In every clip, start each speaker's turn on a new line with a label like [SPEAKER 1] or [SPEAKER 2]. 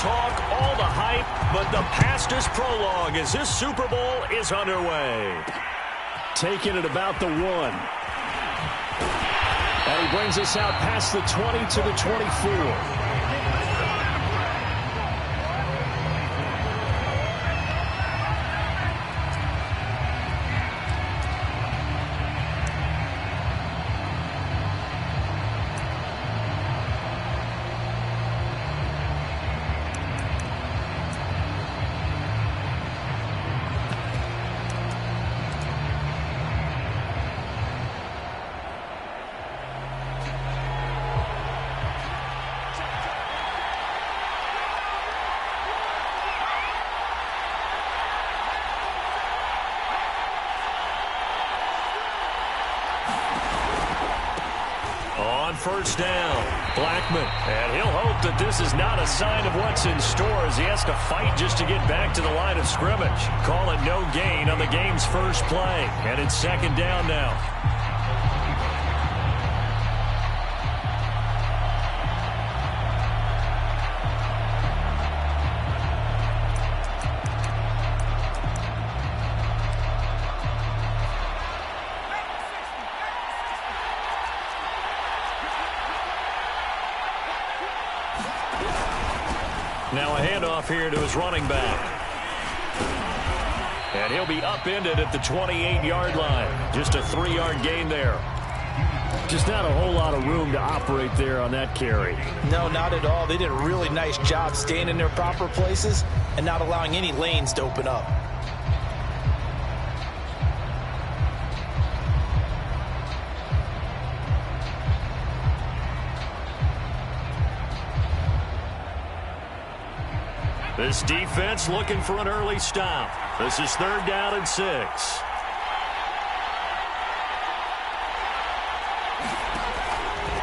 [SPEAKER 1] talk, all the hype, but the past is prologue as this Super Bowl is underway. Taking it about the 1. And he brings us out past the 20 to the 24. First down, Blackman, and he'll hope that this is not a sign of what's in store as he has to fight just to get back to the line of scrimmage. Call it no gain on the game's first play, and it's second down now. Now a handoff here to his running back. And he'll be upended at the 28-yard line. Just a 3-yard gain there. Just not a whole lot of room to operate there on that carry.
[SPEAKER 2] No, not at all. They did a really nice job staying in their proper places and not allowing any lanes to open up.
[SPEAKER 1] This defense looking for an early stop. This is 3rd down and 6.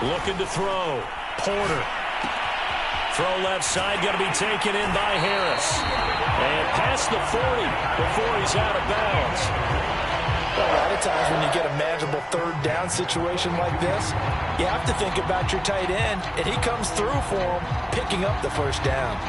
[SPEAKER 1] Looking to throw. Porter. Throw left side, going to be taken in by Harris. And past the 40 before he's out of bounds.
[SPEAKER 2] A lot of times when you get a manageable 3rd down situation like this, you have to think about your tight end, and he comes through for him, picking up the 1st down.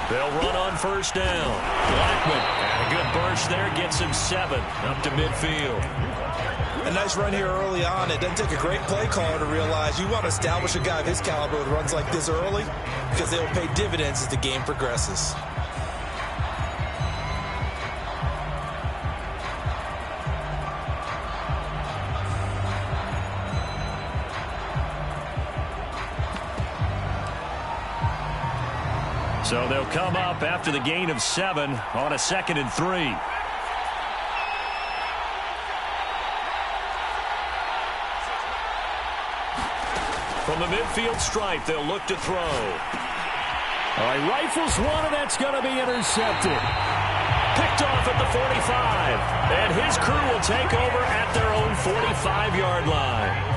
[SPEAKER 1] They'll run on 1st down. Blackman, and a good burst there, gets him 7 up to midfield.
[SPEAKER 3] A nice run here early on. It doesn't take a great play caller to realize you want to establish a guy of his caliber with runs like this early because they will pay dividends as the game progresses.
[SPEAKER 1] So they'll come up after the gain of 7 on a 2nd and 3. From the midfield stripe, they'll look to throw. All right, rifles one, and that's going to be intercepted. Picked off at the 45. And his crew will take over at their own 45-yard line.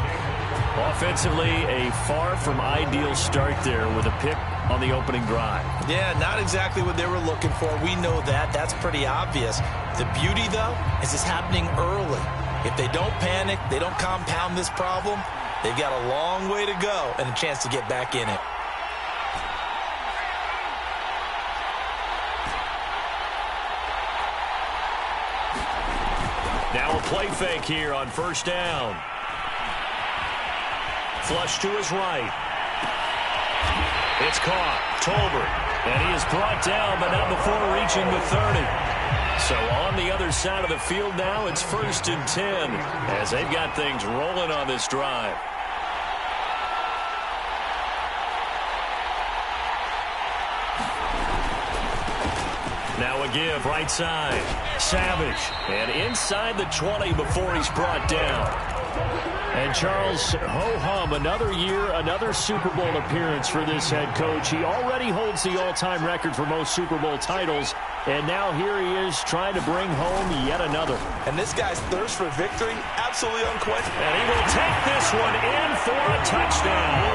[SPEAKER 1] Offensively, a far from ideal start there with a pick on the opening drive.
[SPEAKER 2] Yeah, not exactly what they were looking for. We know that. That's pretty obvious. The beauty, though, is it's happening early. If they don't panic, they don't compound this problem, they've got a long way to go and a chance to get back in it.
[SPEAKER 1] Now a play fake here on 1st down. Flush to his right. It's caught. Tolbert. And he is brought down, but not before reaching the 30. So on the other side of the field now, it's 1st and 10 as they've got things rolling on this drive. Now a give right side. Savage. And inside the 20 before he's brought down. And Charles, ho-hum, another year, another Super Bowl appearance for this head coach. He already holds the all-time record for most Super Bowl titles And now here he is trying to bring home yet another.
[SPEAKER 3] And this guy's thirst for victory, absolutely unquestioned.
[SPEAKER 1] And he will take this one in for a touchdown.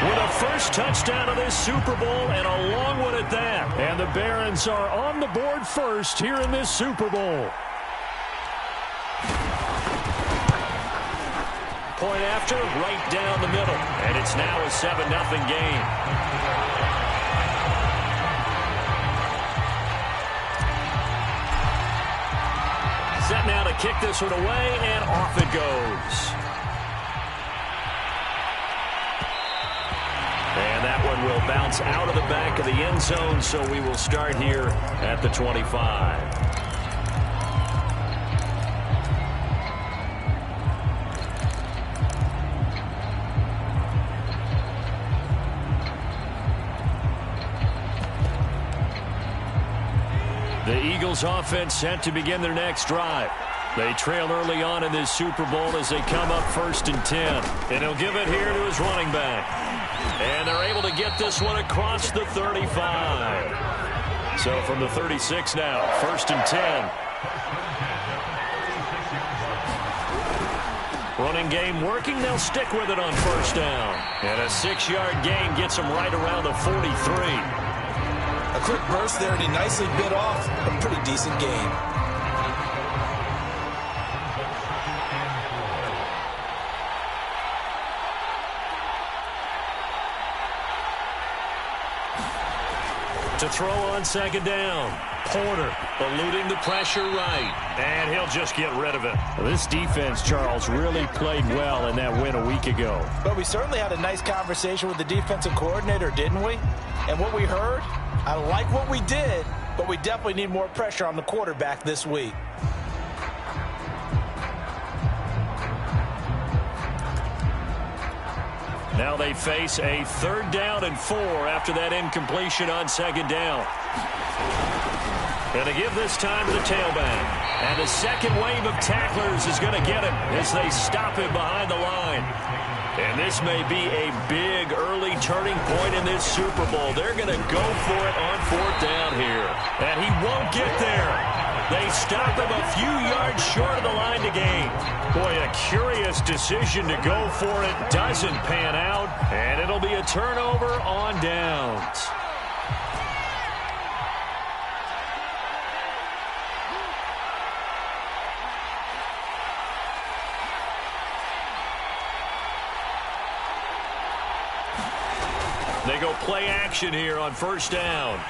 [SPEAKER 1] With a first touchdown of this Super Bowl and a long one at that. And the Barons are on the board first here in this Super Bowl. Point after, right down the middle. And it's now a 7-0 game. Set now to kick this one away, and off it goes. And that one will bounce out of the back of the end zone, so we will start here at the 25. The Eagles offense set to begin their next drive. They trail early on in this Super Bowl as they come up 1st and 10. And he'll give it here to his running back. And they're able to get this one across the 35. So from the 36 now, 1st and 10. Running game working. They'll stick with it on 1st down. And a 6-yard gain gets them right around the 43.
[SPEAKER 3] A quick burst there, and he nicely bit off a pretty decent gain.
[SPEAKER 1] To throw on 2nd down. Porter eluding the pressure right. And he'll just get rid of it. Well, this defense, Charles, really played well in that win a week ago.
[SPEAKER 2] But we certainly had a nice conversation with the defensive coordinator, didn't we? And what we heard, I like what we did, but we definitely need more pressure on the quarterback this week.
[SPEAKER 1] Now they face a 3rd down and 4 after that incompletion on 2nd down. Going to give this time to the tailback. And the second wave of tacklers is going to get him as they stop him behind the line. And this may be a big early turning point in this Super Bowl. They're going to go for it on 4th down here. And he won't get there. They stop him a few yards short of the line to gain. Boy, a curious decision to go for it. Doesn't pan out. And it'll be a turnover on downs. They go play action here on 1st down.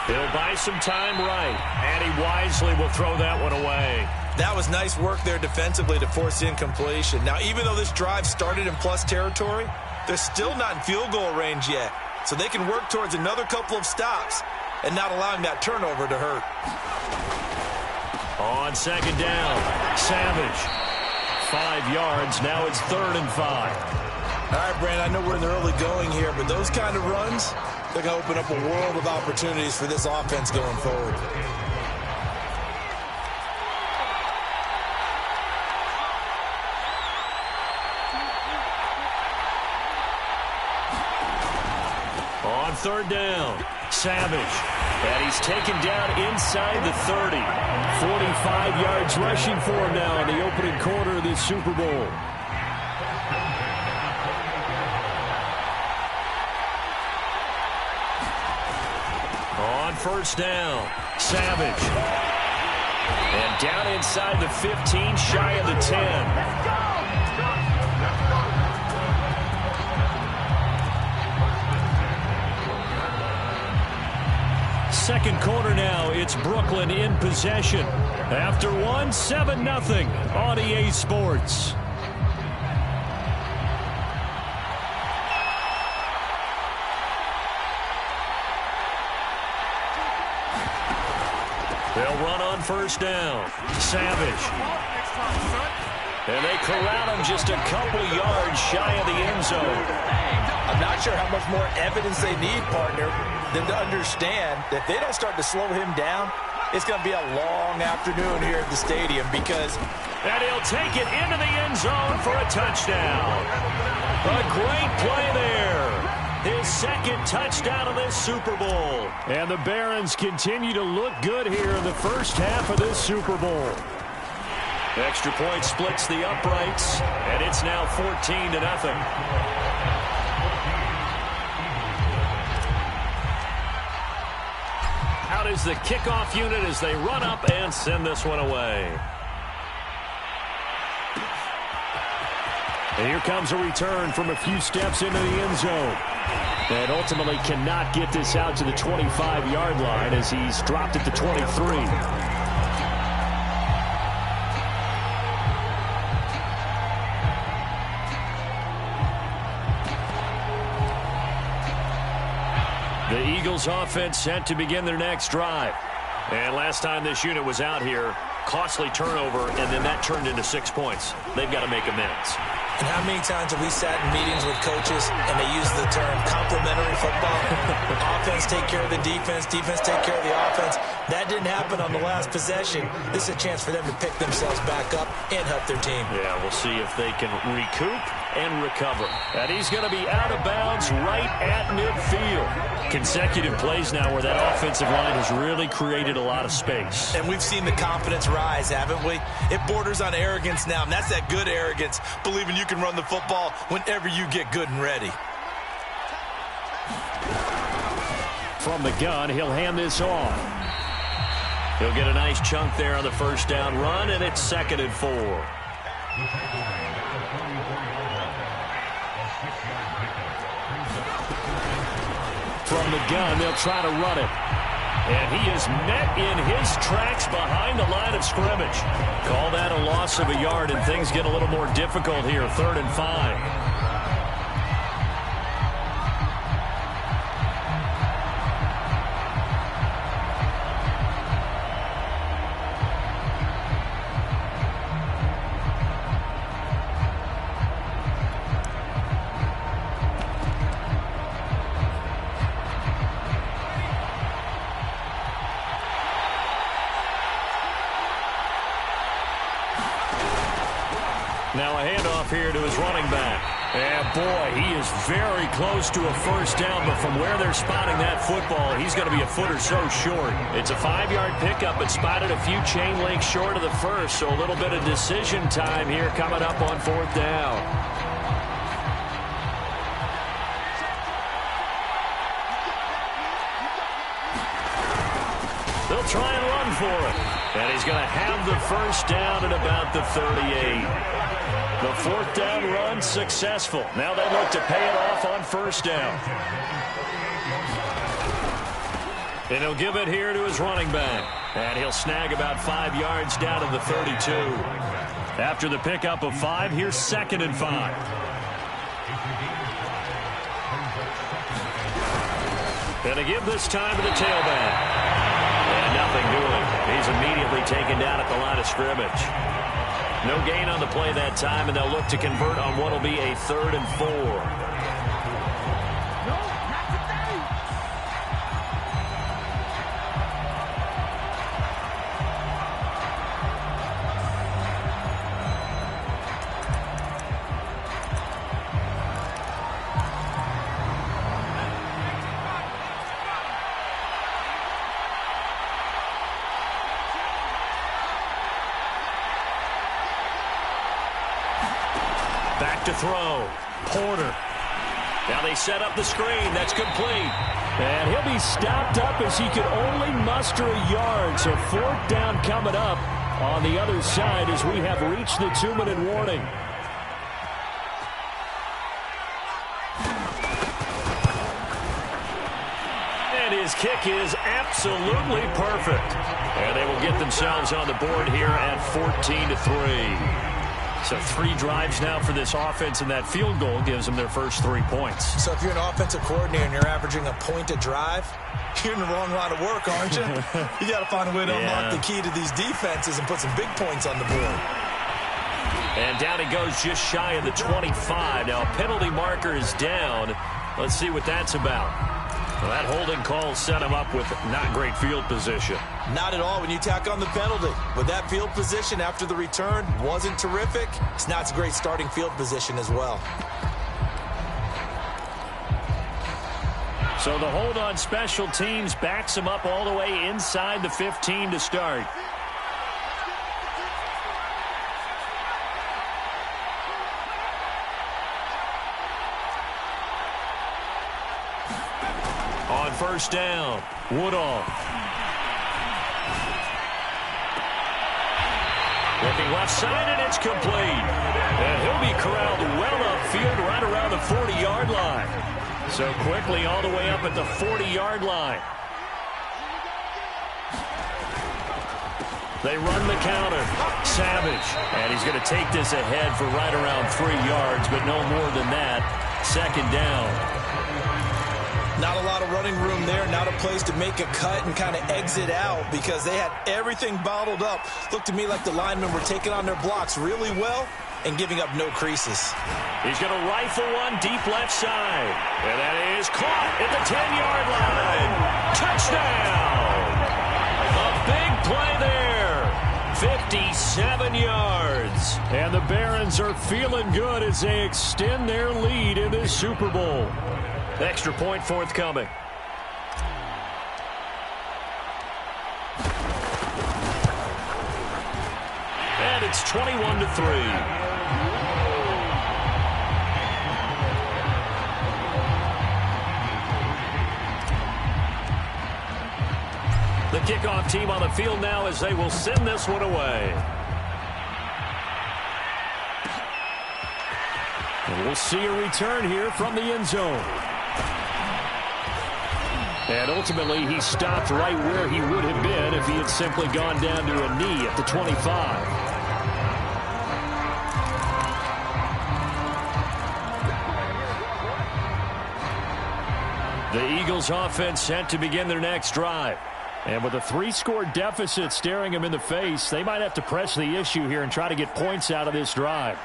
[SPEAKER 1] He'll buy some time right, and he wisely will throw that one away.
[SPEAKER 3] That was nice work there defensively to force the incompletion. Now, even though this drive started in plus territory, they're still not in field goal range yet. So they can work towards another couple of stops and not allowing that turnover to hurt.
[SPEAKER 1] On 2nd down, Savage. 5 yards, now it's 3rd and 5.
[SPEAKER 3] All right, Brandon, I know we're in the early going here, but those kind of runs, they're going to open up a world of opportunities for this offense going forward.
[SPEAKER 1] On 3rd down, Savage. And he's taken down inside the 30. 45 yards rushing for him now in the opening quarter of this Super Bowl. On 1st down, Savage. And down inside the 15, shy of the 10. Second quarter now, it's Brooklyn in possession. After one, 7-0 on EA Sports. They'll run on 1st down. Savage. And they corral him just a couple yards shy of the end zone.
[SPEAKER 2] I'm not sure how much more evidence they need, partner, than to understand that if they don't start to slow him down, it's going to be a long afternoon here at the stadium because...
[SPEAKER 1] And he'll take it into the end zone for a touchdown. A great play there. His second touchdown of this Super Bowl. And the Barons continue to look good here in the first half of this Super Bowl. Extra point splits the uprights, and it's now 14-0. Out is the kickoff unit as they run up and send this one away. And here comes a return from a few steps into the end zone. And ultimately cannot get this out to the 25-yard line as he's dropped at the 23. The Eagles offense set to begin their next drive. And last time this unit was out here, costly turnover, and then that turned into 6 points. They've got to make amends.
[SPEAKER 2] And how many times have we sat in meetings with coaches and they use the term complementary football? Offense take care of the defense, defense take care of the offense. That didn't happen on the last possession. This is a chance for them to pick themselves back up and help their team.
[SPEAKER 1] Yeah, we'll see if they can recoup and recover. And he's going to be out of bounds right at midfield. Consecutive plays now where that offensive line has really created a lot of space.
[SPEAKER 2] And we've seen the confidence rise, haven't we? It borders on arrogance now, and that's that good arrogance, believing you can run the football whenever you get good and ready.
[SPEAKER 1] From the gun, he'll hand this off. He'll get a nice chunk there on the first down run, and it's 2nd and 4. From the gun, they'll try to run it. And he is met in his tracks behind the line of scrimmage. Call that a loss of a yard, and things get a little more difficult here. 3rd and 5. Now a handoff here to his running back. And boy, he is very close to a first down, but from where they're spotting that football, he's going to be a foot or so short. It's a 5-yard pickup, but spotted a few chain links short of the first, so a little bit of decision time here coming up on 4th down. They'll try and run for it. And he's going to have the first down at about the 38. The 4th down run successful. Now they look to pay it off on first down. And he'll give it here to his running back. And he'll snag about 5 yards down to the 32. After the pickup of 5, here's 2nd and 5. And to give this time to the tailback. And nothing doing. He's immediately taken down at the line of scrimmage. No gain on the play that time, and they'll look to convert on what will be a 3rd and 4. Back to throw. Porter. Now they set up the screen. That's complete. And he'll be stopped up as he could only muster a yard. So 4th down coming up on the other side as we have reached the 2-minute warning. And his kick is absolutely perfect. And they will get themselves on the board here at 14-3. So 3 drives now for this offense, and that field goal gives them their first 3 points.
[SPEAKER 2] So if you're an offensive coordinator and you're averaging a point a drive, you're in the wrong line of work, aren't you? You got to find a way to unlock the key to these defenses and put some big points on the board.
[SPEAKER 1] And down he goes just shy of the 25. Now a penalty marker is down. Let's see what that's about. Well, that holding call set him up with not great field position.
[SPEAKER 2] Not at all when you tack on the penalty. But that field position after the return wasn't terrific. It's not a great starting field position as well.
[SPEAKER 1] So the hold on special teams backs him up all the way inside the 15 to start. On first down, Woodall. Looking left side, and it's complete. And he'll be corralled well upfield right around the 40-yard line. So quickly all the way up at the 40-yard line. They run the counter. Savage. And he's going to take this ahead for right around 3 yards, but no more than that. Second down.
[SPEAKER 2] Not a lot of running room there. Not a place to make a cut and kind of exit out because they had everything bottled up. Looked to me like the linemen were taking on their blocks really well and giving up no creases.
[SPEAKER 1] He's going to rifle one deep left side. And that is caught at the 10-yard line. Touchdown! A big play there. 57 yards. And the Barons are feeling good as they extend their lead in this Super Bowl. Extra point forthcoming. And it's 21-3. The kickoff team on the field now as they will send this one away. And we'll see a return here from the end zone. And ultimately, he stopped right where he would have been if he had simply gone down to a knee at the 25. The Eagles offense set to begin their next drive. And with a 3-score deficit staring them in the face, they might have to press the issue here and try to get points out of this drive.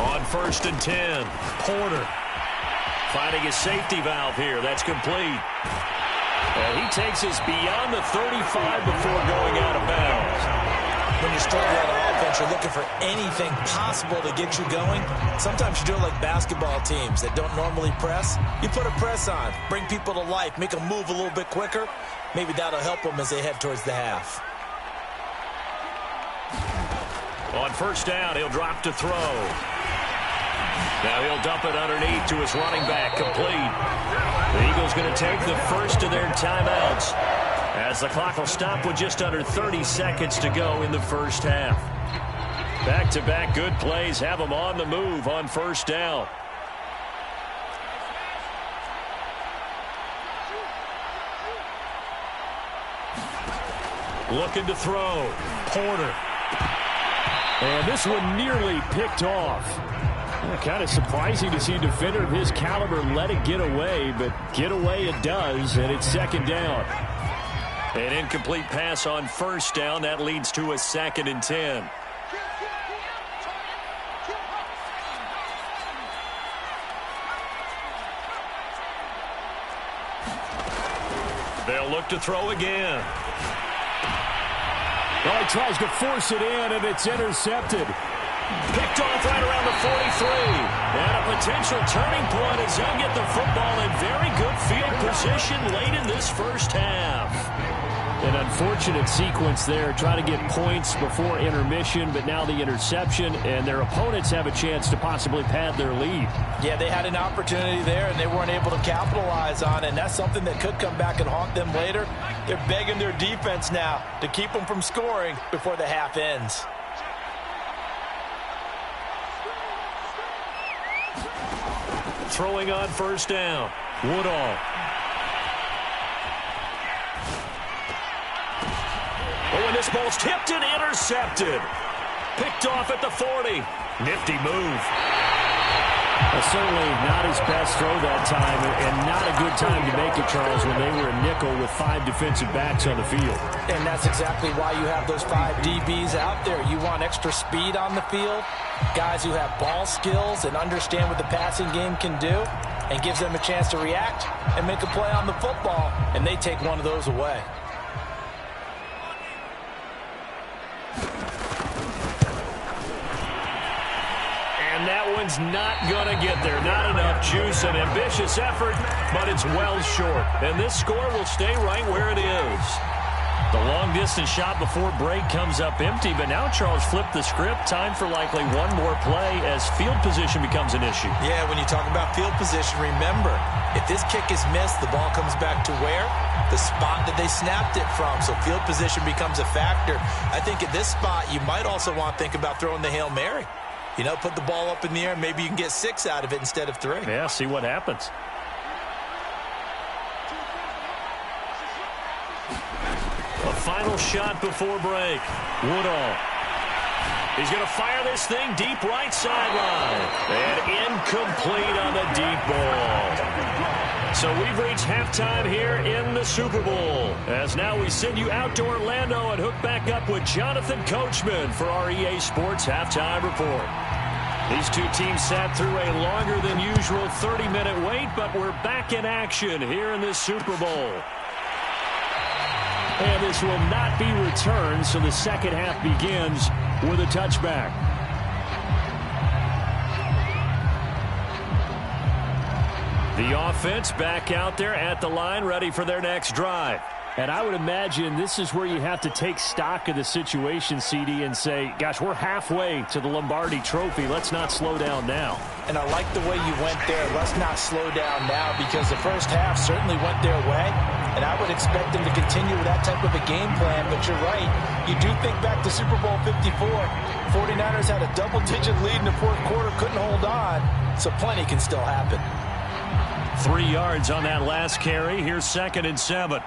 [SPEAKER 1] On 1st and 10, Porter finding his safety valve here. That's complete. And he takes us beyond the 35 before going out of bounds.
[SPEAKER 2] When you're struggling out of offense, you're looking for anything possible to get you going. Sometimes you do it like basketball teams that don't normally press. You put a press on, bring people to life, make them move a little bit quicker. Maybe that'll help them as they head towards the half.
[SPEAKER 1] On 1st down, he'll drop to throw. Now he'll dump it underneath to his running back, complete. The Eagles going to take the first of their timeouts as the clock will stop with just under 30 seconds to go in the first half. Back-to-back good plays have them on the move on 1st down. Looking to throw. Porter. And this one nearly picked off. Kind of surprising to see a defender of his caliber let it get away, but get away it does, and it's 2nd down. An incomplete pass on 1st down. That leads to a 2nd and 10. They'll look to throw again. Well, he tries to force it in, and it's intercepted. Picked off right around the 43. And a potential turning point as they'll get the football in very good field position late in this first half. An unfortunate sequence there. Try to get points before intermission, but now the interception, and their opponents have a chance to possibly pad their lead.
[SPEAKER 2] Yeah, they had an opportunity there, and they weren't able to capitalize on it, and that's something that could come back and haunt them later. They're begging their defense now to keep them from scoring before the half ends.
[SPEAKER 1] Throwing on 1st down. Woodall. Oh, and this ball's tipped and intercepted. Picked off at the 40. Nifty move.
[SPEAKER 4] Certainly not his best throw that time, and not a good time to make it, Charles, when they were a nickel with 5 defensive backs on the field.
[SPEAKER 2] And that's exactly why you have those 5 DBs out there. You want extra speed on the field, guys who have ball skills and understand what the passing game can do, and gives them a chance to react and make a play on the football, and they take one of those away.
[SPEAKER 1] one's not going to get there. Not enough juice. An ambitious effort, but it's well short. And this score will stay right where it is. The long-distance shot before break comes up empty, but now Charles flipped the script. Time for likely one more play as field position becomes an issue.
[SPEAKER 2] Yeah, when you talk about field position, remember, if this kick is missed, the ball comes back to where? The spot that they snapped it from. So field position becomes a factor. I think at this spot, you might also want to think about throwing the Hail Mary. You know, put the ball up in the air. Maybe you can get 6 out of it instead of 3.
[SPEAKER 1] Yeah, see what happens. A final shot before break. Woodall. He's going to fire this thing deep right sideline. And incomplete on the deep ball. So we've reached halftime here in the Super Bowl. As now we send you out to Orlando and hook back up with Jonathan Coachman for our EA Sports Halftime Report. These two teams sat through a longer than usual 30-minute wait, but we're back in action here in this Super Bowl. And this will not be returned, so the second half begins with a touchback. The offense back out there at the line, ready for their next drive. And I would imagine this is where you have to take stock of the situation, CD, and say, gosh, we're halfway to the Lombardi Trophy. Let's not slow down now.
[SPEAKER 2] And I like the way you went there. Let's not slow down now, because the first half certainly went their way. And I would expect them to continue with that type of a game plan. But you're right. You do think back to Super Bowl 54. 49ers had a double-digit lead in the fourth quarter, couldn't hold on. So plenty can still happen.
[SPEAKER 1] 3 yards on that last carry. Here's 2nd and 7.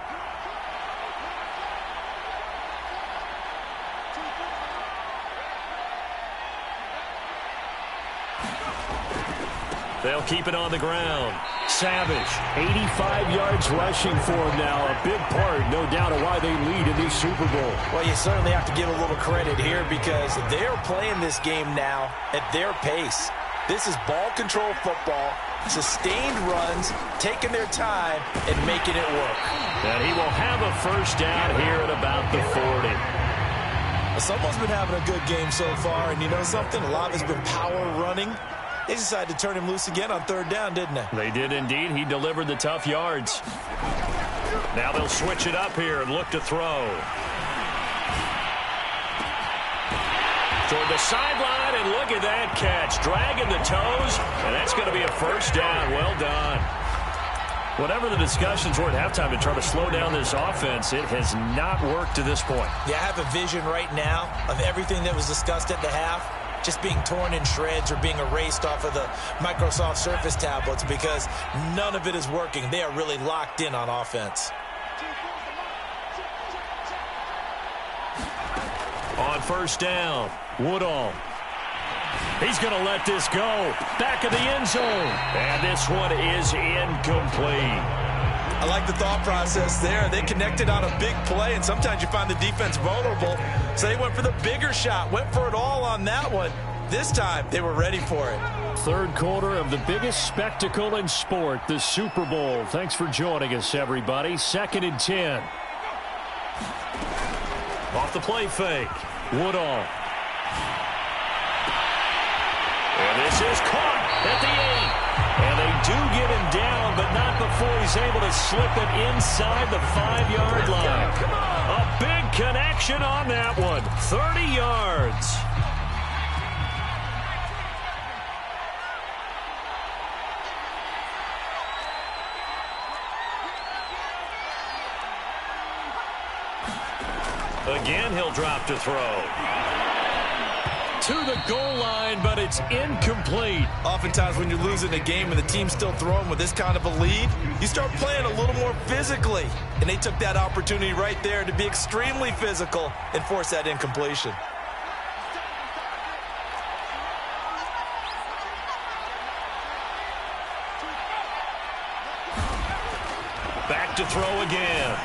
[SPEAKER 1] They'll keep it on the ground. Savage, 85 yards rushing for him now. A big part, no doubt, of why they lead in this Super Bowl.
[SPEAKER 2] Well, you certainly have to give a little credit here, because they're playing this game now at their pace. This is ball control football, sustained runs, taking their time, and making it work.
[SPEAKER 1] And he will have a first down here at about the 40.
[SPEAKER 2] Someone's been having a good game so far, and you know something? A lot has been power running. They decided to turn him loose again on 3rd down, didn't they?
[SPEAKER 1] They did indeed. He delivered the tough yards. Now they'll switch it up here and look to throw. Toward the sideline, and look at that catch. Dragging the toes, and that's going to be a first down. Well done. Whatever the discussions were at halftime to try to slow down this offense, it has not worked to this point.
[SPEAKER 2] Yeah, I have a vision right now of everything that was discussed at the half just being torn in shreds or being erased off of the Microsoft Surface tablets, because none of it is working. They are really locked in on offense.
[SPEAKER 1] On first down, Woodall. He's going to let this go. Back of the end zone. And this one is incomplete.
[SPEAKER 3] I like the thought process there. They connected on a big play, and sometimes you find the defense vulnerable. So they went for the bigger shot, went for it all on that one. This time, they were ready for it.
[SPEAKER 1] Third quarter of the biggest spectacle in sport, the Super Bowl. Thanks for joining us, everybody. 2nd and 10. Off the play fake. Woodall. And this is caught at the 8. And they do get him down, but not before he's able to slip it inside the 5-yard line. A big connection on that one. 30 yards. Again, he'll drop to throw. To the goal line, but it's incomplete.
[SPEAKER 3] Oftentimes when you're losing a game and the team's still throwing with this kind of a lead, you start playing a little more physically. And they took that opportunity right there to be extremely physical and force that incompletion.
[SPEAKER 1] Back to throw again.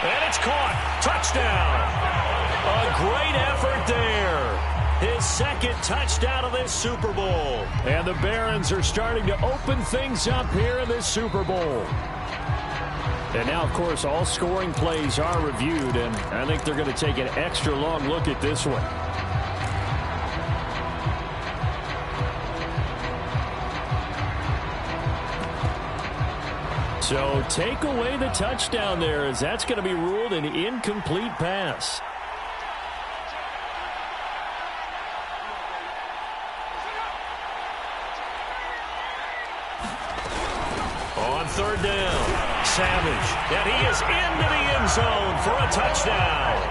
[SPEAKER 1] And it's caught. Touchdown. A great effort there. His 2nd touchdown of this Super Bowl. And the Barons are starting to open things up here in this Super Bowl. And now, of course, all scoring plays are reviewed, and I think they're going to take an extra long look at this one.
[SPEAKER 4] So take away the touchdown there, as that's going to be ruled an incomplete pass.
[SPEAKER 1] On third down, Savage, and he is into the end zone for a touchdown.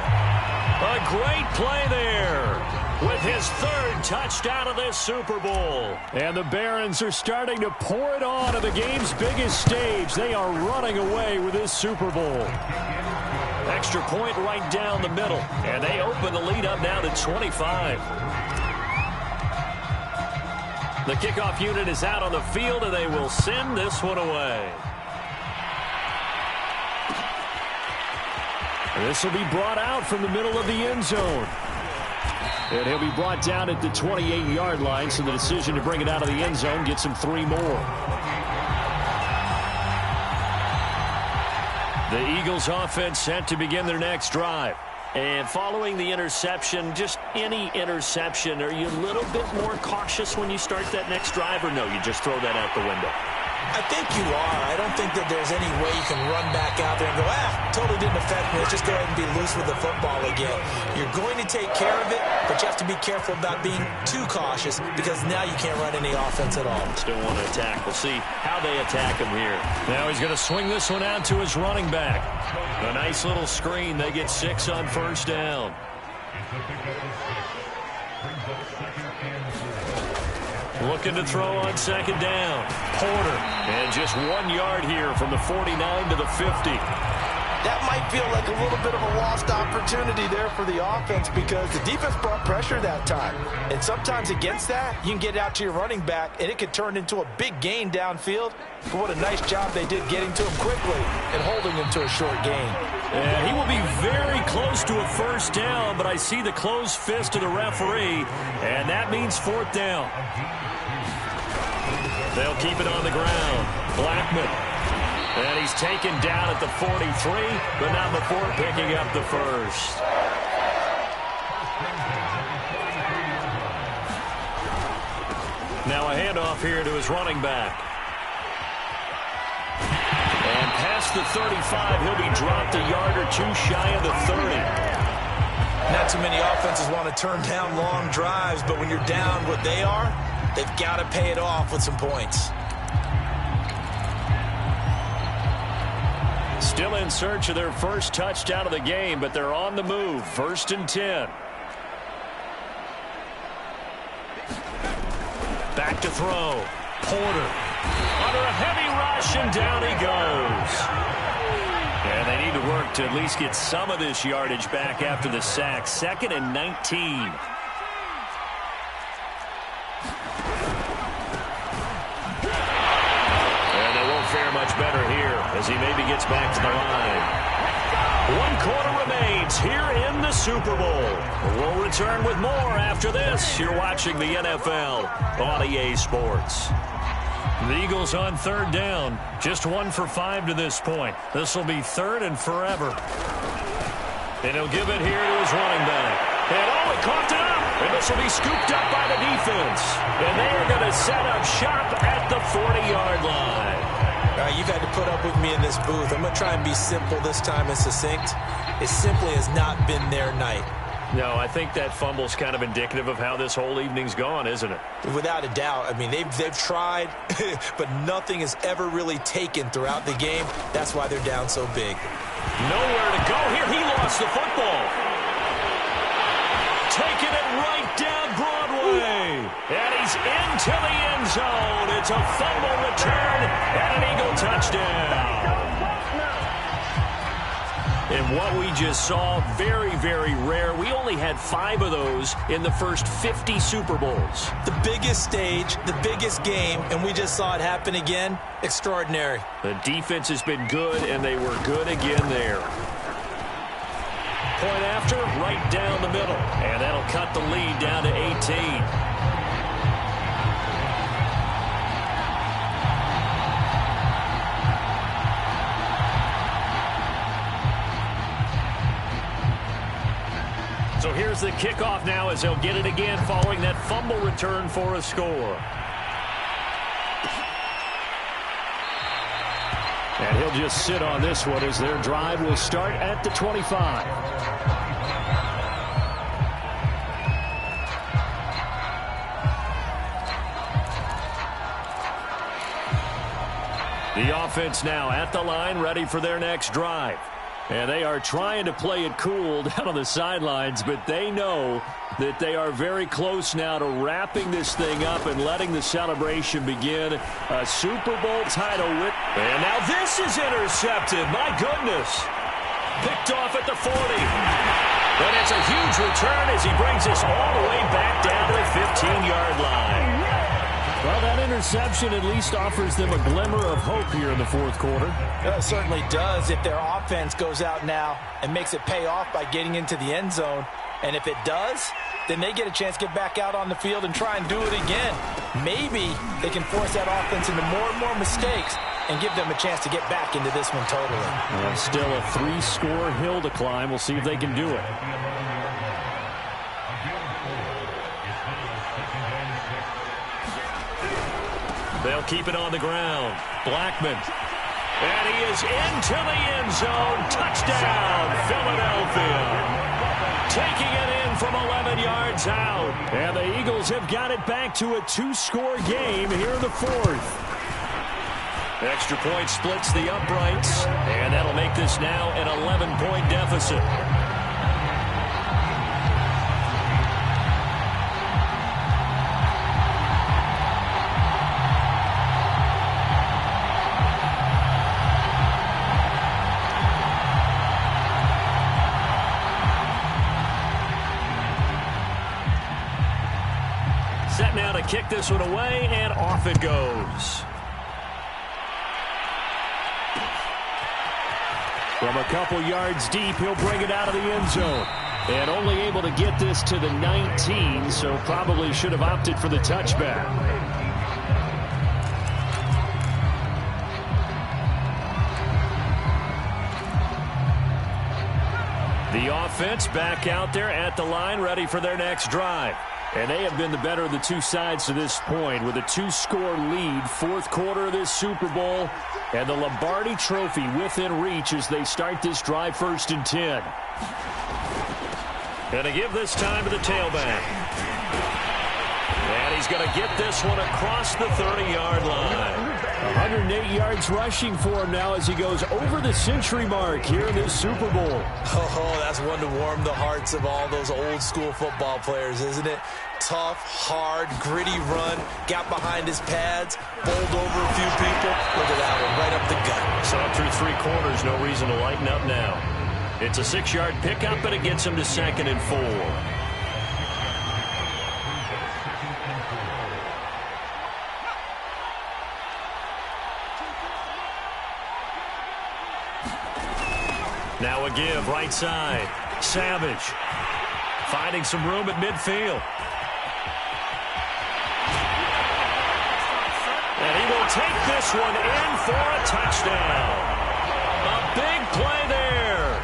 [SPEAKER 1] A great play there with his third touchdown of this Super Bowl.
[SPEAKER 4] And the Barons are starting to pour it on at the game's biggest stage. They are running away with this Super Bowl.
[SPEAKER 1] Extra point right down the middle, and they open the lead up now to 25. The kickoff unit is out on the field, and they will send this one away.
[SPEAKER 4] This will be brought out from the middle of the end zone. And he'll be brought down at the 28-yard line, so the decision to bring it out of the end zone gets him 3 more. The Eagles offense set to begin their next drive.
[SPEAKER 1] And following the interception, just any interception, are you a little bit more cautious when you start that next drive, or no, you just throw that out the window?
[SPEAKER 2] I think you are. I don't think that there's any way you can run back out there and go, totally didn't affect me. Let's just go ahead and be loose with the football again. You're going to take care of it, but you have to be careful about being too cautious, because now you can't run any offense at all.
[SPEAKER 1] Still want to attack. We'll see how they attack him here.
[SPEAKER 4] Now he's going to swing this one out to his running back.
[SPEAKER 1] A nice little screen. They get 6 on first down. Looking to throw on second down. Porter. And just 1 yard here from the 49 to the 50.
[SPEAKER 2] That might feel like a little bit of a lost opportunity there for the offense, because the defense brought pressure that time. And sometimes against that, you can get out to your running back, and it could turn into a big gain downfield. But what a nice job they did getting to him quickly and holding him to a short gain.
[SPEAKER 1] And he will be very close to a first down, but I see the closed fist of the referee, and that means 4th down. They'll keep it on the ground. Blackman. And he's taken down at the 43, but not before picking up the first. Now a handoff here to his running back. And past the 35, he'll be dropped a yard or 2 shy of the 30.
[SPEAKER 2] Not too many offenses want to turn down long drives, but when you're down what they are, they've got to pay it off with some points.
[SPEAKER 4] Still in search of their first touchdown of the game, but they're on the move. 1st and 10.
[SPEAKER 1] Back to throw. Porter. Under a heavy rush, and down he goes.
[SPEAKER 4] And they need to work to at least get some of this yardage back after the sack. 2nd and 19.
[SPEAKER 1] Fare much better here as he maybe gets back to the line. 1 quarter remains here in the Super Bowl. We'll return with more after this. You're watching the NFL on EA Sports.
[SPEAKER 4] The Eagles on 3rd down. Just 1 for 5 to this point. This will be 3rd and forever.
[SPEAKER 1] And he'll give it here to his running back. And he coughed it up. And this will be scooped up by the defense. And they are going to set up shop at the 40-yard line.
[SPEAKER 2] All right, you've had to put up with me in this booth. I'm going to try and be simple this time and succinct. It simply has not been their night.
[SPEAKER 1] No, I think that fumble's kind of indicative of how this whole evening's gone, isn't it?
[SPEAKER 2] Without a doubt. I mean, they've tried, but nothing has ever really taken throughout the game. That's why they're down so big.
[SPEAKER 1] Nowhere to go here. He lost the football. Taking it right down Broadway. And he's into the end zone. It's a fumble return and an Eagle touchdown. And what we just saw, very, very rare. We only had 5 of those in the first 50 Super Bowls.
[SPEAKER 2] The biggest stage, the biggest game, and we just saw it happen again. Extraordinary.
[SPEAKER 1] The defense has been good, and they were good again there. Point after, right down the middle. And that'll cut the lead down to 18. So here's the kickoff now as they'll get it again following that fumble return for a score. And
[SPEAKER 4] he'll just sit on this one as their drive will start at the 25. The offense now at the line, ready for their next drive. And they are trying to play it cool down on the sidelines, but they know that they are very close now to wrapping this thing up and letting the celebration begin. A Super Bowl title with... And now this is intercepted. My goodness. Picked off at the 40. But it's a huge return as he brings us all the way back down to the 15-yard line. Well, that interception at least offers them a glimmer of hope here in the fourth quarter.
[SPEAKER 2] It certainly does if their offense goes out now and makes it pay off by getting into the end zone. And if it does, then they get a chance to get back out on the field and try and do it again. Maybe they can force that offense into more and more mistakes and give them a chance to get back into this one totally.
[SPEAKER 4] Well, still a 3-score hill to climb. We'll see if they can do it. They'll keep it on the ground. Blackman. And he is into the end zone. Touchdown, Philadelphia. Taking it in from 11 yards out. And the Eagles have got it back to a 2-score game here in the fourth. Extra point splits the uprights. And that'll make this now an 11-point deficit. Set now to kick this one away, and off it goes. From a couple yards deep, he'll bring it out of the end zone. And only able to get this to the 19, so probably should have opted for the touchback. The offense back out there at the line, ready for their next drive. And they have been the better of the two sides to this point with a 2-score lead, fourth quarter of this Super Bowl, and the Lombardi Trophy within reach as they start this drive 1st and 10. Going to give this time to the tailback. And he's going to get this one across the 30-yard line. 108 yards rushing for him now as he goes over the century mark here in this Super Bowl.
[SPEAKER 2] Oh, that's one to warm the hearts of all those old-school football players, isn't it? Tough, hard, gritty run, got behind his pads, bowled over a few people. Look at that one, right up the gut.
[SPEAKER 4] So up through 3 quarters, no reason to lighten up now. It's a 6-yard pickup, and it gets him to 2nd and 4. Now a give, right side. Savage finding some room at midfield. And he will take this one in for a touchdown. A big play there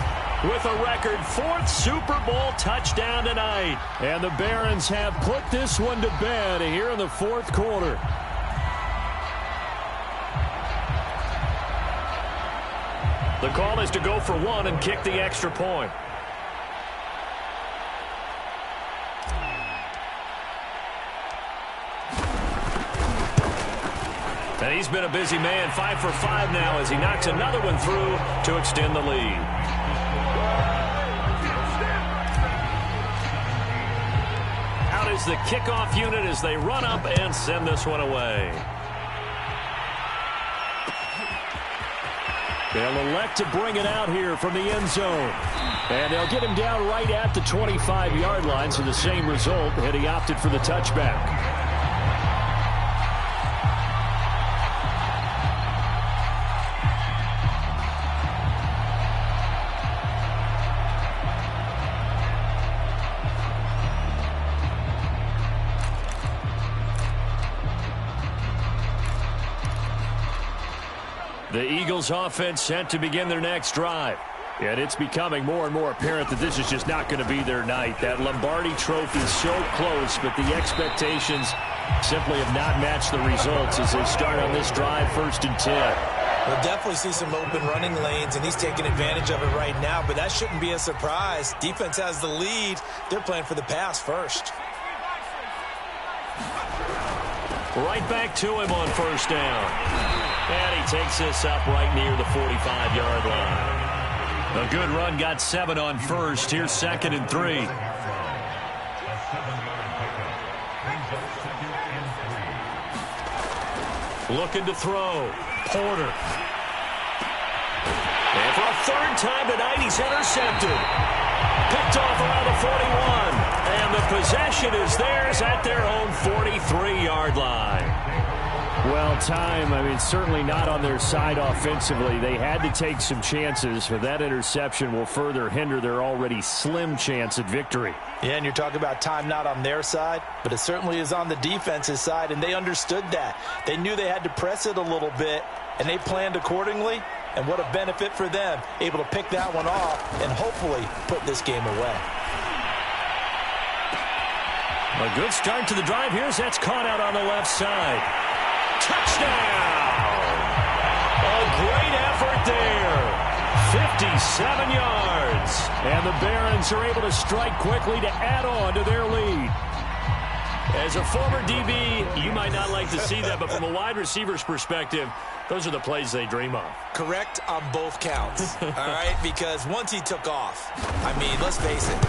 [SPEAKER 4] with a record 4th Super Bowl touchdown tonight. And the Barons have put this one to bed here in the fourth quarter. The call is to go for 1 and kick the extra point. And he's been a busy man, 5 for 5 now as he knocks another one through to extend the lead. Out is the kickoff unit as they run up and send this one away. They'll elect to bring it out here from the end zone. And they'll get him down right at the 25-yard line, so the same result, and he opted for the touchback. The Eagles offense set to begin their next drive. And it's becoming more and more apparent that this is just not going to be their night. That Lombardi Trophy is so close, but the expectations simply have not matched the results as they start on this drive 1st and 10.
[SPEAKER 2] We'll definitely see some open running lanes, and he's taking advantage of it right now, but that shouldn't be a surprise. Defense has the lead. They're playing for the pass first.
[SPEAKER 4] Right back to him on first down. And he takes this up right near the 45-yard line. A good run, got 7 on first. Here's 2nd and 3. Looking to throw. Porter. And for a 3rd time tonight, he's intercepted. Picked off around the 41. And the possession is theirs at their own 43-yard line. Well, certainly not on their side offensively. They had to take some chances, but that interception will further hinder their already slim chance at victory.
[SPEAKER 2] Yeah, and you're talking about time not on their side, but it certainly is on the defense's side, and they understood that. They knew they had to press it a little bit, and they planned accordingly, and what a benefit for them, able to pick that one off and hopefully put this game away.
[SPEAKER 4] A good start to the drive. Here's that's caught out on the left side. Touchdown! A great effort there. 57 yards. And the Barons are able to strike quickly to add on to their lead. As a former DB, you might not like to see that, but from a wide receiver's perspective, those are the plays they dream of.
[SPEAKER 2] Correct on both counts, all right? Because once he took off, let's face it,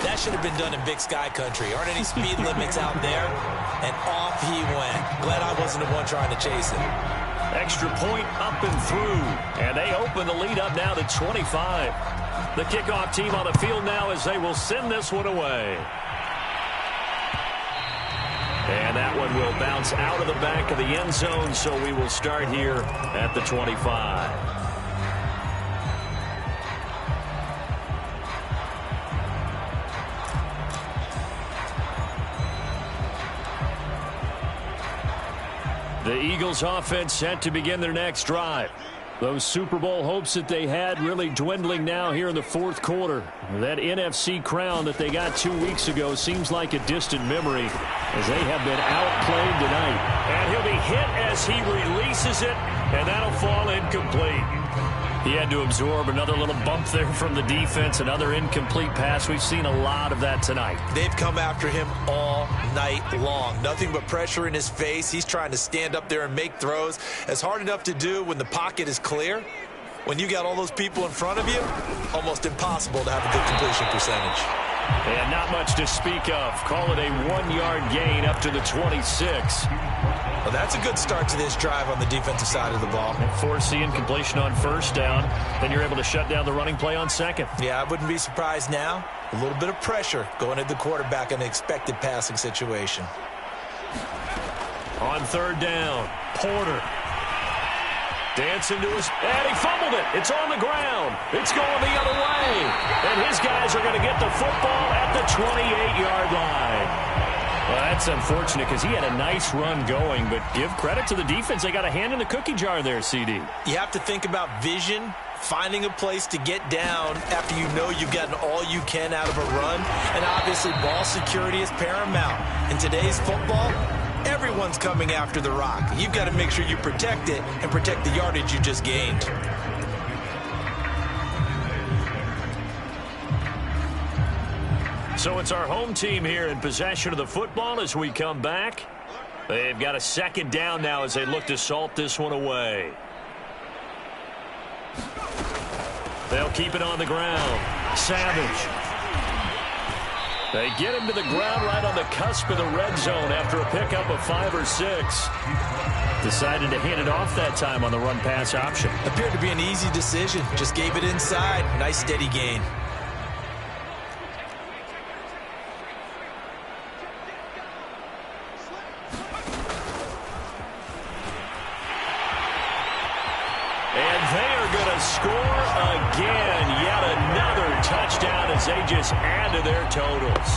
[SPEAKER 2] that should have been done in Big Sky country. Aren't any speed limits out there? And off he went. Glad I wasn't the one trying to chase it.
[SPEAKER 4] Extra point up and through. And they open the lead up now to 25. The kickoff team on the field now as they will send this one away. And that one will bounce out of the back of the end zone, so we will start here at the 25. The Eagles offense set to begin their next drive. Those Super Bowl hopes that they had really dwindling now here in the 4th quarter. That NFC crown that they got 2 weeks ago seems like a distant memory as they have been outplayed tonight. And he'll be hit as he releases it, and that'll fall incomplete. He had to absorb another little bump there from the defense, another incomplete pass. We've seen a lot of that tonight.
[SPEAKER 2] They've come after him all night long. Nothing but pressure in his face. He's trying to stand up there and make throws. It's hard enough to do when the pocket is clear. When you got all those people in front of you, almost impossible to have a good completion percentage.
[SPEAKER 4] And not much to speak of. Call it a 1-yard gain up to the 26.
[SPEAKER 2] Well, that's a good start to this drive on the defensive side of the ball.
[SPEAKER 4] And force the incompletion on first down. Then you're able to shut down the running play on second.
[SPEAKER 2] Yeah, I wouldn't be surprised now. A little bit of pressure going at the quarterback in an expected passing situation.
[SPEAKER 4] On 3rd down, Porter. Dancing to his, and he fumbled it. It's on the ground. It's going the other way. And his guys are going to get the football at the 28-yard line. Well, that's unfortunate because he had a nice run going, but give credit to the defense. They got a hand in the cookie jar there, CD.
[SPEAKER 2] You have to think about vision, finding a place to get down after you know you've gotten all you can out of a run, and obviously ball security is paramount. In today's football, everyone's coming after the rock. You've got to make sure you protect it and protect the yardage you just gained.
[SPEAKER 4] So it's our home team here in possession of the football as we come back. They've got a 2nd down now as they look to salt this one away. They'll keep it on the ground. Savage. They get him to the ground right on the cusp of the red zone after a pickup of 5 or 6. Decided to hand it off that time on the run-pass option.
[SPEAKER 2] Appeared to be an easy decision. Just gave it inside. Nice steady gain.
[SPEAKER 4] Score again. Yet another touchdown as they just add to their totals.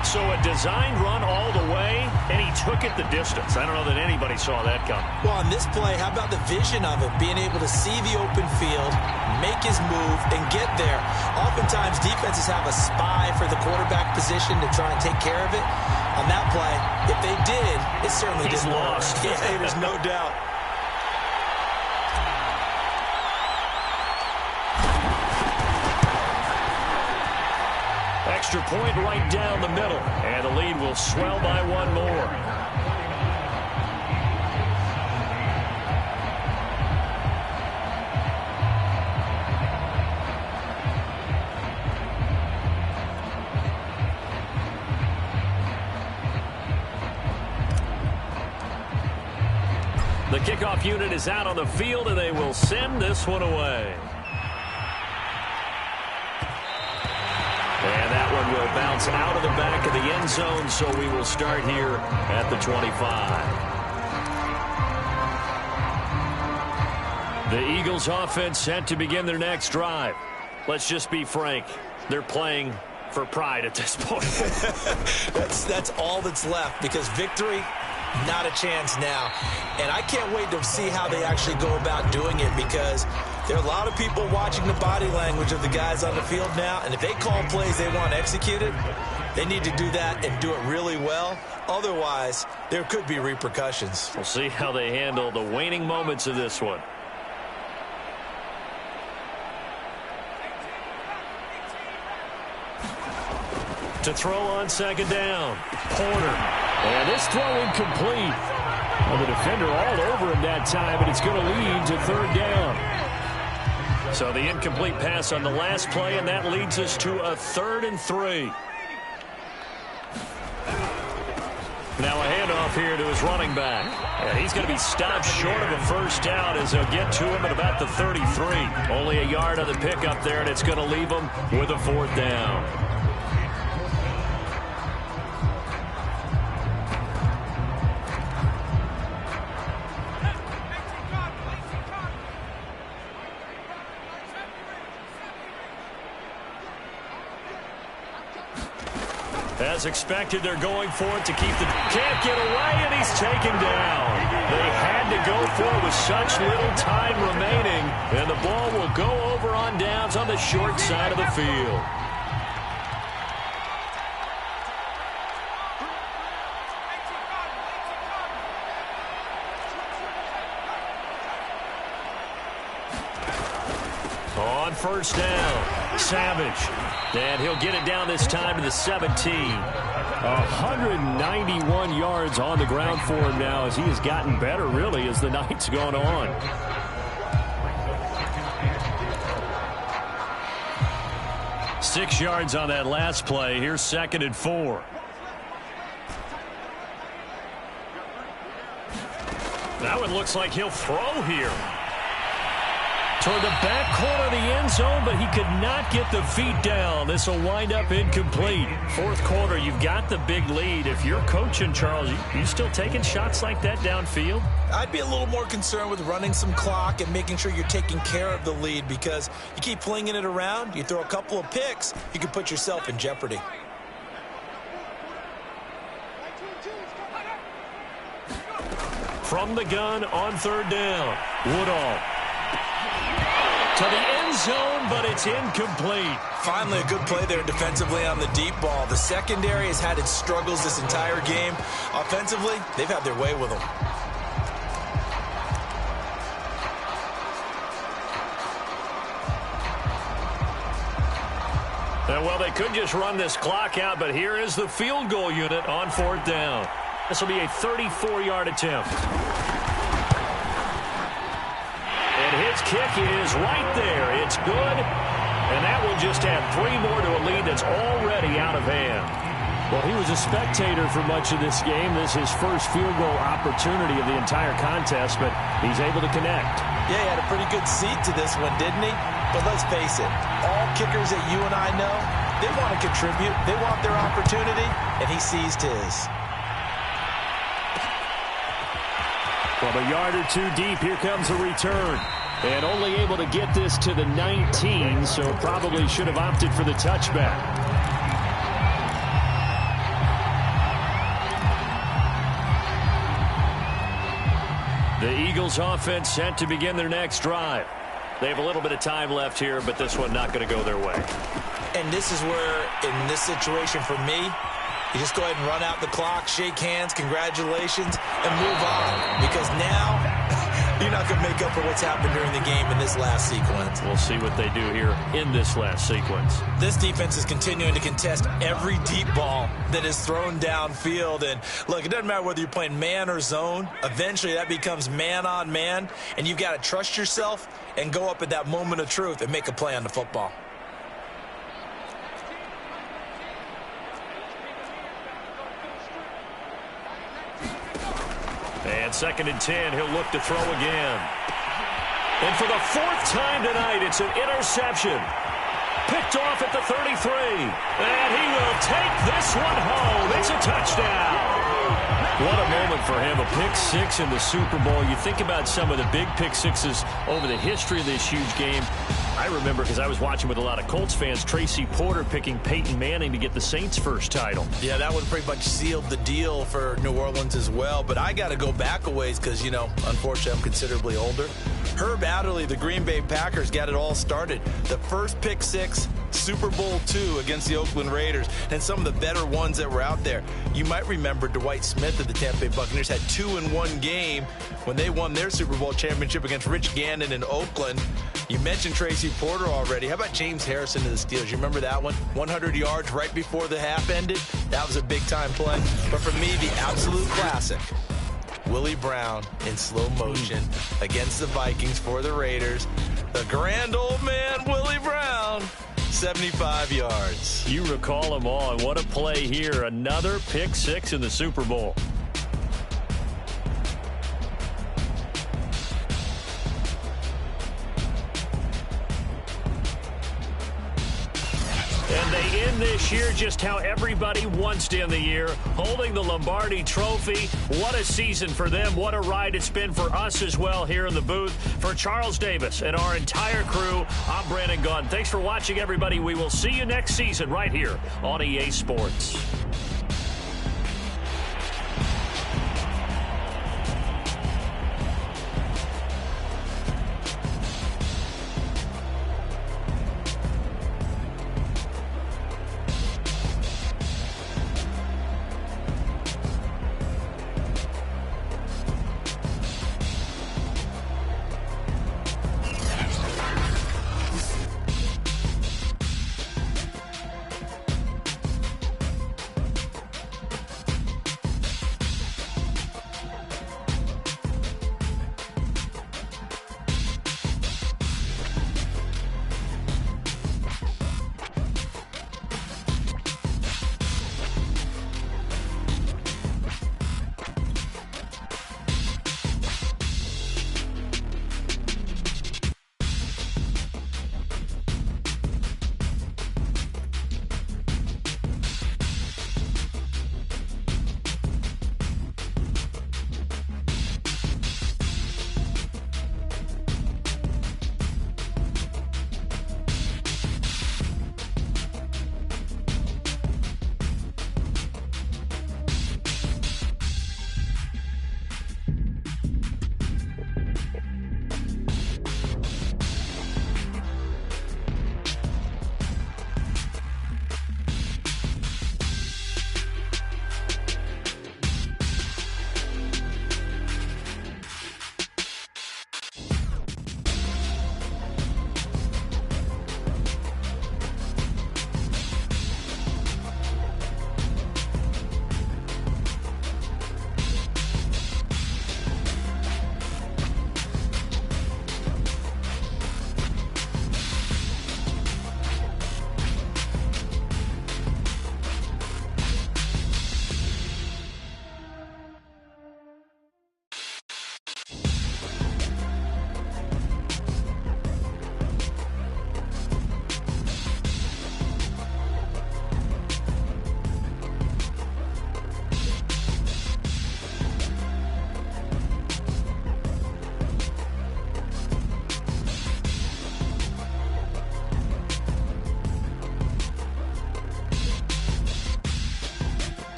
[SPEAKER 4] So a designed run all the way, and he took it the distance. I don't know that anybody saw that coming.
[SPEAKER 2] Well, on this play, how about the vision of it? Being able to see the open field, make his move, and get there. Oftentimes, defenses have a spy for the quarterback position to try and take care of it. On that play, if they did, it certainly didn't work.
[SPEAKER 4] Lost.
[SPEAKER 2] Yeah, there's no doubt.
[SPEAKER 1] Extra point right down the middle, and the lead will swell by one more. The kickoff unit is out on the field, and they will send this one away. And that one will bounce out of the back of the end zone, so we will start here at the 25. The Eagles offense set to begin their next drive. Let's just be frank. They're playing for pride at this point.
[SPEAKER 2] That's all that's left, because victory, not a chance now. And I can't wait to see how they actually go about doing it, because there are a lot of people watching the body language of the guys on the field now, and if they call plays they want executed, they need to do that and do it really well. Otherwise, there could be repercussions.
[SPEAKER 1] We'll see how they handle the waning moments of this one. To throw on second down, Porter. And this throw incomplete. Well, the defender all over him that time, and it's going to lead to third down. So the incomplete pass on the last play, and that leads us to a 3rd and 3. Now a handoff here to his running back. And he's going to be stopped short of a first down as they'll get to him at about the 33. Only a yard on the pickup there, and it's going to leave him with a 4th down. As expected, they're going for it to keep the... Can't get away, and he's taken down. They had to go for it with such little time remaining, and the ball will go over on downs on the short side of the field. On first down, Savage. And he'll get it down this time to the 17. 191 yards on the ground for him now as he has gotten better, really, as the night's gone on. Six yards on that last play. Here's 2nd and 4. That one looks like he'll throw here. Toward the back corner of the end zone, but he could not get the feet down. This will wind up incomplete. 4th quarter, you've got the big lead. If you're coaching, Charles, you still taking shots like that downfield?
[SPEAKER 2] I'd be a little more concerned with running some clock and making sure you're taking care of the lead, because you keep flinging it around, you throw a couple of picks, you can put yourself in jeopardy.
[SPEAKER 1] From the gun on 3rd down, Woodall. To the end zone, but it's incomplete.
[SPEAKER 2] Finally, a good play there defensively on the deep ball. The secondary has had its struggles this entire game. Offensively, they've had their way with them.
[SPEAKER 1] And, well, they could just run this clock out, but here is the field goal unit on 4th down. This will be a 34-yard attempt. His kick is right there. It's good. And that will just add 3 more to a lead that's already out of hand. Well, he was a spectator for much of this game. This is his first field goal opportunity of the entire contest, but he's able to connect.
[SPEAKER 2] Yeah, he had a pretty good seat to this one, didn't he? But let's face it, all kickers that you and I know, they want to contribute. They want their opportunity, and he seized his.
[SPEAKER 1] From a yard or two deep, here comes a return. And only able to get this to the 19, so probably should have opted for the touchback. The Eagles offense set to begin their next drive. They have a little bit of time left here, but this one not going to go their way.
[SPEAKER 2] And this is where, in this situation for me, you just go ahead and run out the clock, shake hands, congratulations, and move on. Because now You're not going to make up for what's happened during the game in this last sequence.
[SPEAKER 4] We'll see what they do here in this last sequence.
[SPEAKER 2] This defense is continuing to contest every deep ball that is thrown downfield. And look, it doesn't matter whether you're playing man or zone. Eventually that becomes man on man, and you've got to trust yourself and go up at that moment of truth and make a play on the football.
[SPEAKER 4] And 2nd and 10, he'll look to throw again. And for the 4th time tonight, it's an interception. Picked off at the 33. And he will take this one home. It's a touchdown. What a moment for him, a pick 6 in the Super Bowl. You think about some of the big pick 6s over the history of this huge game. I remember, because I was watching with a lot of Colts fans, Tracy Porter picking Peyton Manning to get the Saints' first title.
[SPEAKER 2] Yeah, that one pretty much sealed the deal for New Orleans as well. But I got to go back a ways because, you know, unfortunately I'm considerably older. Herb Adderley, the Green Bay Packers, got it all started. The first pick 6, Super Bowl II against the Oakland Raiders, and some of the better ones that were out there. You might remember Dwight Smith of the Tampa Bay Buccaneers had 2 in one game when they won their Super Bowl championship against Rich Gannon in Oakland. You mentioned Tracy Porter already. How about James Harrison to the Steelers? You remember that one? 100 yards right before the half ended? That was a big-time play. But for me, the absolute classic, Willie Brown in slow motion against the Vikings for the Raiders. The grand old man, Willie Brown, 75 yards.
[SPEAKER 4] You recall them all, and what a play here. Another pick 6 in the Super Bowl. And they end this year just how everybody wants to end the year, holding the Lombardi Trophy. What a season for them. What a ride it's been for us as well here in the booth. For Charles Davis and our entire crew, I'm Brandon Gunn. Thanks for watching, everybody. We will see you next season right here on EA Sports.